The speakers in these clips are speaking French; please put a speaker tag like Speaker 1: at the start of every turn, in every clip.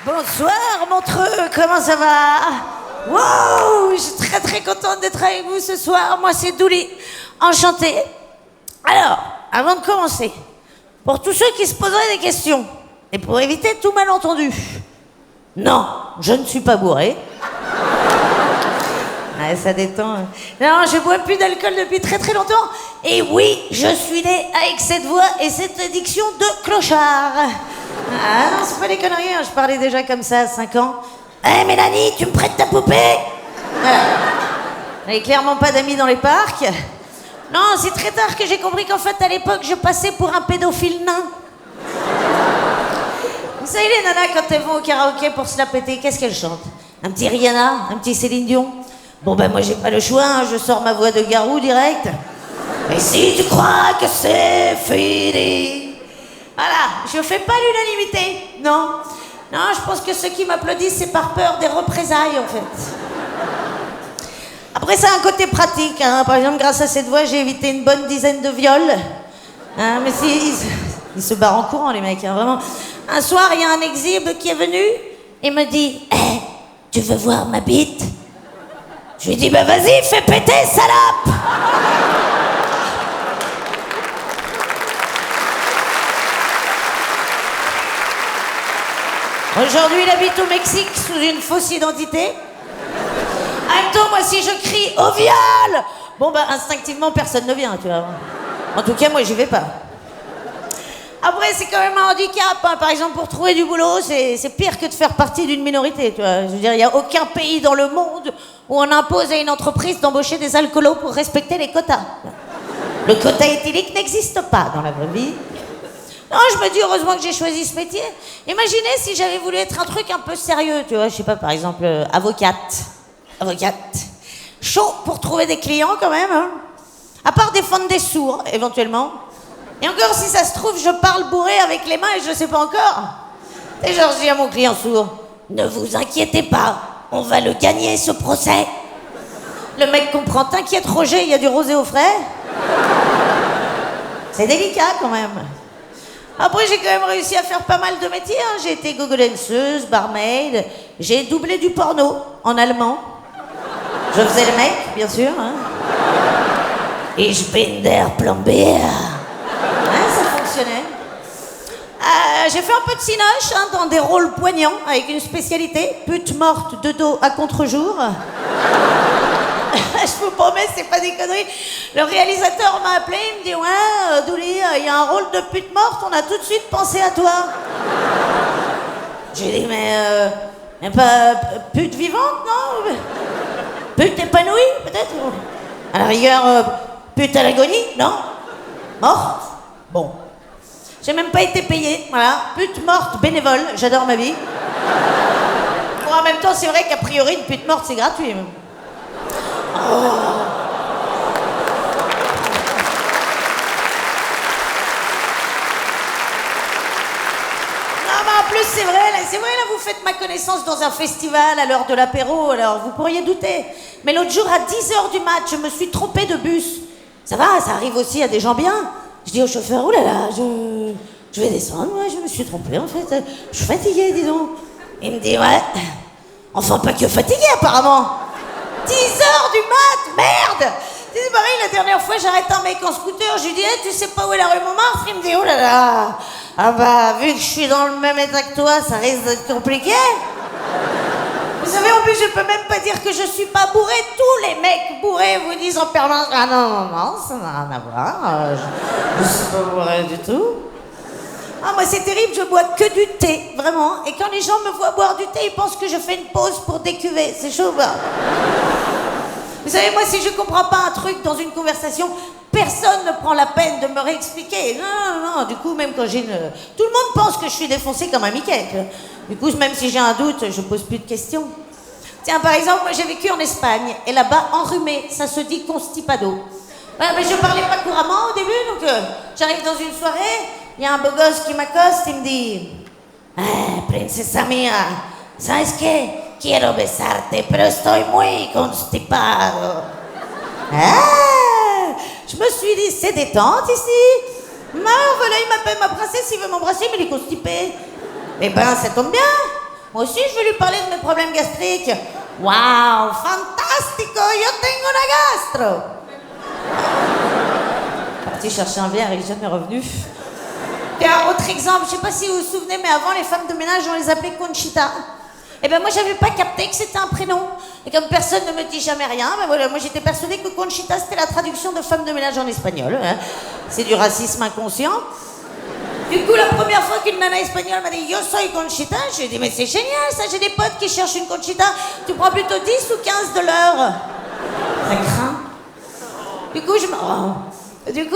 Speaker 1: Bonsoir Montreux, comment ça va? Wow, je suis très très contente d'être avec vous ce soir. Moi c'est Douli, enchantée. Alors, avant de commencer, pour tous ceux qui se poseraient des questions, et pour éviter tout malentendu, non, je ne suis pas bourré. Ouais, ça détend. Non, je bois plus d'alcool depuis très très longtemps. Et oui, je suis née avec cette voix et cette addiction de clochard. Ah non, c'est pas des conneries, hein. Je parlais déjà comme ça à 5 ans. Hé Mélanie, tu me prêtes ta poupée? Voilà. J'avais clairement pas d'amis dans les parcs. Non, c'est très tard que j'ai compris qu'en fait à l'époque je passais pour un pédophile nain. Vous savez les nanas quand elles vont au karaoké pour se la péter, qu'est-ce qu'elles chantent? Un petit Rihanna, un petit Céline Dion. Bon ben moi j'ai pas le choix, hein, je sors ma voix de garou direct. Et si tu crois que c'est fini. Voilà, je fais pas l'unanimité, non. Non, je pense que ceux qui m'applaudissent c'est par peur des représailles en fait. Après ça a un côté pratique, hein. Par exemple grâce à cette voix j'ai évité une bonne dizaine de viols. Hein, mais ils se barrent en courant les mecs, hein, vraiment. Un soir il y a un exhibe qui est venu et me dit hey, tu veux voir ma bite? Je lui dis, bah vas-y, fais péter, salope! Aujourd'hui, il habite au Mexique sous une fausse identité. En même temps, moi, si je crie au viol, bon, bah instinctivement, personne ne vient, tu vois. En tout cas, moi, j'y vais pas. Après, c'est quand même un handicap, hein. Par exemple, pour trouver du boulot, c'est pire que de faire partie d'une minorité, tu vois. Je veux dire, il n'y a aucun pays dans le monde où on impose à une entreprise d'embaucher des alcoolos pour respecter les quotas. Le quota éthylique n'existe pas dans la vraie vie. Non, je me dis heureusement que j'ai choisi ce métier. Imaginez si j'avais voulu être un truc un peu sérieux, tu vois, je sais pas, par exemple, avocate. Chaud pour trouver des clients quand même, hein. À part défendre des sourds, éventuellement. Et encore, si ça se trouve, je parle bourré avec les mains et je sais pas encore. Et genre, je dis à mon client sourd, ne vous inquiétez pas, on va le gagner ce procès. Le mec comprend, t'inquiète Roger, il y a du rosé au frais. C'est délicat quand même. Après, j'ai quand même réussi à faire pas mal de métiers, hein. J'ai été gogolenseuse, barmaid, j'ai doublé du porno en allemand. Je faisais le mec, bien sûr, hein. Ich bin der Plombier. Ça fonctionnait. J'ai fait un peu de cinoche, hein, dans des rôles poignants, avec une spécialité, pute morte de dos à contre-jour. Je vous promets, c'est pas des conneries. Le réalisateur m'a appelé, il me dit ouais, Douli, il y a un rôle de pute morte, on a tout de suite pensé à toi. J'ai dit mais pas pute vivante, non? Pute épanouie, peut-être? À la rigueur, pute à l'agonie, non? Morte? Bon. J'ai même pas été payée, voilà. Pute morte bénévole, j'adore ma vie. Bon, en même temps, c'est vrai qu'a priori, une pute morte, c'est gratuit. Même. Oh. Non, mais en plus, c'est vrai, là, vous faites ma connaissance dans un festival à l'heure de l'apéro, alors vous pourriez douter. Mais l'autre jour, à 10h du mat', je me suis trompée de bus. Ça va, ça arrive aussi à des gens bien. Je dis au chauffeur, oulala, je vais descendre, ouais, je me suis trompée en fait. Je suis fatiguée, dis donc. Il me dit, ouais, enfin pas que fatiguée apparemment. 10h du mat', merde! C'est pareil, la dernière fois, j'arrête un mec en scooter, je lui dis, hey, tu sais pas où est la rue Montmartre? Il me dit, oulala, ah bah, vu que je suis dans le même état que toi, ça risque d'être compliqué. Vous savez, en plus, je peux même pas dire que je suis pas bourré. Tous les mecs bourrés vous disent en permanence, ah non, ça n'a rien à voir, je suis pas bourré du tout. Ah, moi, c'est terrible, je bois que du thé, vraiment. Et quand les gens me voient boire du thé, ils pensent que je fais une pause pour décuver. C'est chaud, bah. Vous savez, moi, si je comprends pas un truc dans une conversation, personne ne prend la peine de me réexpliquer. Non, du coup, même quand j'ai une... Tout le monde pense que je suis défoncée comme un Mickey. Du coup, même si j'ai un doute, je pose plus de questions. Tiens, par exemple, moi, j'ai vécu en Espagne. Et là-bas, enrhumé, ça se dit constipado. Ouais, mais je parlais pas couramment au début, donc j'arrive dans une soirée, il y a un beau gosse qui m'accoste, il me dit princesa mía, ¿sabes qué? Quiero besarte, pero estoy muy constipado. Je me suis dit, c'est détente ici. Voilà, il m'appelle ma princesse, il veut m'embrasser, mais il est constipé. Eh ben, ça tombe bien. Moi aussi, je vais lui parler de mes problèmes gastriques. Waouh, fantastico, yo tengo una gastro. Parti chercher un verre, il est jamais revenu. Et un autre exemple, je sais pas si vous vous souvenez, mais avant, les femmes de ménage, on les appelait Conchita. Et ben moi, j'avais pas capté que c'était un prénom. Et comme personne ne me dit jamais rien, ben voilà, moi j'étais persuadée que Conchita, c'était la traduction de femme de ménage en espagnol. Hein. C'est du racisme inconscient. Du coup, la première fois qu'une nana espagnole m'a dit « Yo soy Conchita », j'ai dit « Mais c'est génial, ça, j'ai des potes qui cherchent une Conchita. Tu prends plutôt 10 ou 15 de l'heure ?» Ça craint. Du coup,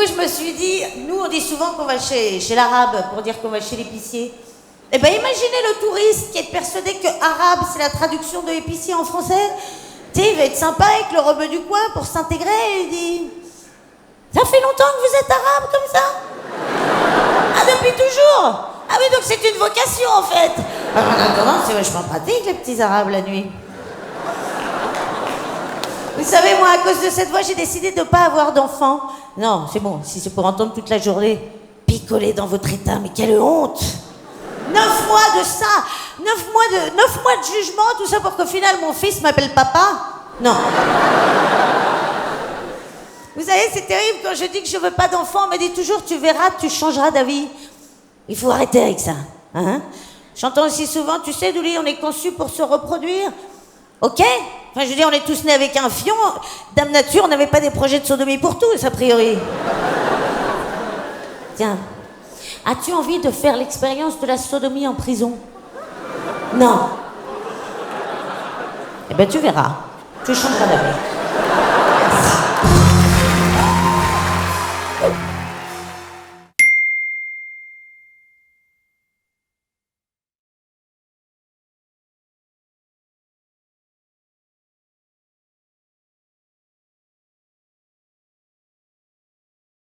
Speaker 1: je me suis dit, nous, on dit souvent qu'on va chez l'arabe pour dire qu'on va chez l'épicier. Eh ben, imaginez le touriste qui est persuadé que arabe, c'est la traduction de épicier en français. Tu sais, il va être sympa avec le rebeu du coin pour s'intégrer et il dit « Ça fait longtemps que vous êtes arabe comme ça ?» Ah, depuis toujours? Ah oui, donc c'est une vocation en fait. Alors, en attendant, c'est vachement pratique les petits arabes la nuit. Vous savez, moi, à cause de cette voix, j'ai décidé de ne pas avoir d'enfant. Non, c'est bon, si c'est pour entendre toute la journée picoler dans votre état, mais quelle honte! 9 mois de ça, 9 mois de jugement, tout ça pour qu'au final mon fils m'appelle papa? Non. Vous savez, c'est terrible quand je dis que je veux pas d'enfant, on me dit toujours tu verras, tu changeras d'avis. Il faut arrêter avec ça. Hein? J'entends aussi souvent, tu sais, Douli, on est conçu pour se reproduire. Ok? Enfin, je veux dire, on est tous nés avec un fion. Dame Nature, on n'avait pas des projets de sodomie pour tous, a priori. Tiens, as-tu envie de faire l'expérience de la sodomie en prison? Non. Eh ben, tu verras. Tu changeras d'avis.